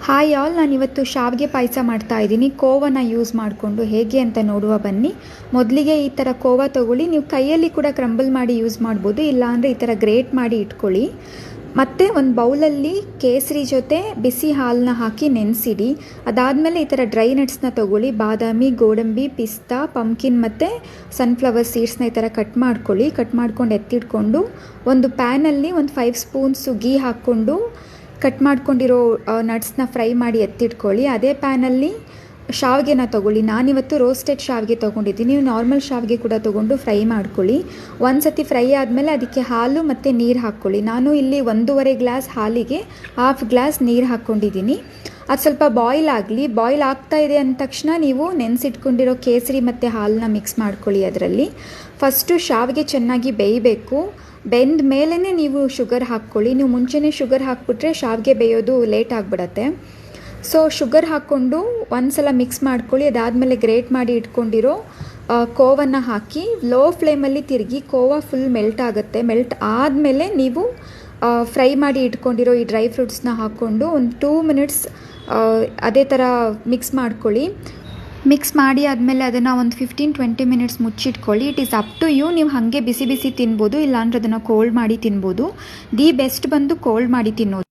Hi all, ನಾನಿವತ್ತು ಶಾವಿಗೆ ಪಾಯಸ ಮಾಡ್ತಾ ಇದ್ದೀನಿ. ಕೋವನ ಯೂಸ್ ಮಾಡಿಕೊಂಡು ಹೇಗೆ ಅಂತ ನೋಡುವ ಬನ್ನಿ. ಮೊದಲಿಗೆ ಈ ಥರ ಕೋವ ತೊಗೊಳ್ಳಿ. ನೀವು ಕೈಯಲ್ಲಿ ಕೂಡ ಕ್ರಂಬಲ್ ಮಾಡಿ ಯೂಸ್ ಮಾಡ್ಬೋದು, ಇಲ್ಲಾಂದರೆ ಈ ಥರ ಗ್ರೇಟ್ ಮಾಡಿ ಇಟ್ಕೊಳ್ಳಿ. ಮತ್ತು ಒಂದು ಬೌಲಲ್ಲಿ ಕೇಸರಿ ಜೊತೆ ಬಿಸಿ ಹಾಲನ್ನ ಹಾಕಿ ನೆನೆಸಿಡಿ. ಅದಾದಮೇಲೆ ಈ ಥರ ಡ್ರೈ ನಟ್ಸ್ನ ತೊಗೊಳ್ಳಿ. ಬಾದಾಮಿ, ಗೋಡಂಬಿ, ಪಿಸ್ತಾ, ಪಂಪ್ಕಿನ್ ಮತ್ತು ಸನ್ಫ್ಲವರ್ ಸೀಡ್ಸ್ನ ಈ ಥರ ಕಟ್ ಮಾಡ್ಕೊಳ್ಳಿ. ಕಟ್ ಮಾಡ್ಕೊಂಡು ಎತ್ತಿಟ್ಕೊಂಡು ಒಂದು ಪ್ಯಾನಲ್ಲಿ ಒಂದು 5 ಸ್ಪೂನ್ಸು ಗೀ ಹಾಕ್ಕೊಂಡು ಕಟ್ ಮಾಡ್ಕೊಂಡಿರೋ ನಟ್ಸ್ನ ಫ್ರೈ ಮಾಡಿ ಎತ್ತಿಟ್ಕೊಳ್ಳಿ. ಅದೇ ಪ್ಯಾನಲ್ಲಿ ಶಾವಿಗೆನ ತೊಗೊಳ್ಳಿ. ನಾನಿವತ್ತು ರೋಸ್ಟೆಡ್ ಶಾವಿಗೆ ತೊಗೊಂಡಿದ್ದೀನಿ. ನೀವು ನಾರ್ಮಲ್ ಶಾವಿಗೆ ಕೂಡ ತೊಗೊಂಡು ಫ್ರೈ ಮಾಡ್ಕೊಳ್ಳಿ. ಒಂದು ಸತಿ ಫ್ರೈ ಆದಮೇಲೆ ಅದಕ್ಕೆ ಹಾಲು ಮತ್ತು ನೀರು ಹಾಕ್ಕೊಳ್ಳಿ. ನಾನು ಇಲ್ಲಿ 1.5 ಗ್ಲಾಸ್ ಹಾಲಿಗೆ 1/2 ಗ್ಲಾಸ್ ನೀರು ಹಾಕ್ಕೊಂಡಿದ್ದೀನಿ. ಅದು ಸ್ವಲ್ಪ ಬಾಯ್ಲ್ ಆಗಲಿ. ಬಾಯ್ಲ್ ಆಗ್ತಾ ಇದೆ ಅಂದ ತಕ್ಷಣ ನೀವು ನೆನೆಸಿಟ್ಕೊಂಡಿರೋ ಕೇಸರಿ ಮತ್ತು ಹಾಲನ್ನ ಮಿಕ್ಸ್ ಮಾಡ್ಕೊಳ್ಳಿ. ಅದರಲ್ಲಿ ಫಸ್ಟು ಶಾವಿಗೆ ಚೆನ್ನಾಗಿ ಬೇಯಬೇಕು. ಬೆಂದ ಮೇಲೇ ನೀವು ಶುಗರ್ ಹಾಕ್ಕೊಳ್ಳಿ. ನೀವು ಮುಂಚೆನೇ ಶುಗರ್ ಹಾಕ್ಬಿಟ್ರೆ ಶಾವಿಗೆ ಬೇಯೋದು ಲೇಟ್ ಆಗಿಬಿಡತ್ತೆ. ಸೊ ಶುಗರ್ ಹಾಕ್ಕೊಂಡು ಒಂದು ಸಲ ಮಿಕ್ಸ್ ಮಾಡ್ಕೊಳ್ಳಿ. ಅದಾದಮೇಲೆ ಗ್ರೇಟ್ ಮಾಡಿ ಇಟ್ಕೊಂಡಿರೋ ಕೋವನ್ನು ಹಾಕಿ ಲೋ ಫ್ಲೇಮಲ್ಲಿ ತಿರುಗಿ ಕೋವಾ ಫುಲ್ ಮೆಲ್ಟ್ ಆಗುತ್ತೆ. ಮೆಲ್ಟ್ ಆದಮೇಲೆ ನೀವು ಫ್ರೈ ಮಾಡಿ ಇಟ್ಕೊಂಡಿರೋ ಈ ಡ್ರೈ ಫ್ರೂಟ್ಸ್ನ ಹಾಕ್ಕೊಂಡು ಒಂದು 2 ಮಿನಿಟ್ಸ್ ಅದೇ ಥರ ಮಿಕ್ಸ್ ಮಾಡ್ಕೊಳ್ಳಿ. ಮಿಕ್ಸ್ ಮಾಡಿ ಆದಮೇಲೆ ಅದನ್ನು ಒಂದು 15-20 ಮಿನಿಟ್ಸ್ ಮುಚ್ಚಿಟ್ಕೊಳ್ಳಿ. It is up to you. ನೀವು ಹಾಗೆ ಬಿಸಿ ಬಿಸಿ ತಿನ್ಬೋದು, ಇಲ್ಲಾಂದ್ರೆ ಅದನ್ನು ಕೋಲ್ಡ್ ಮಾಡಿ ತಿನ್ಬೋದು. ದಿ ಬೆಸ್ಟ್ ಬಂದು ಕೋಲ್ಡ್ ಮಾಡಿ ತಿನ್ನೋದು.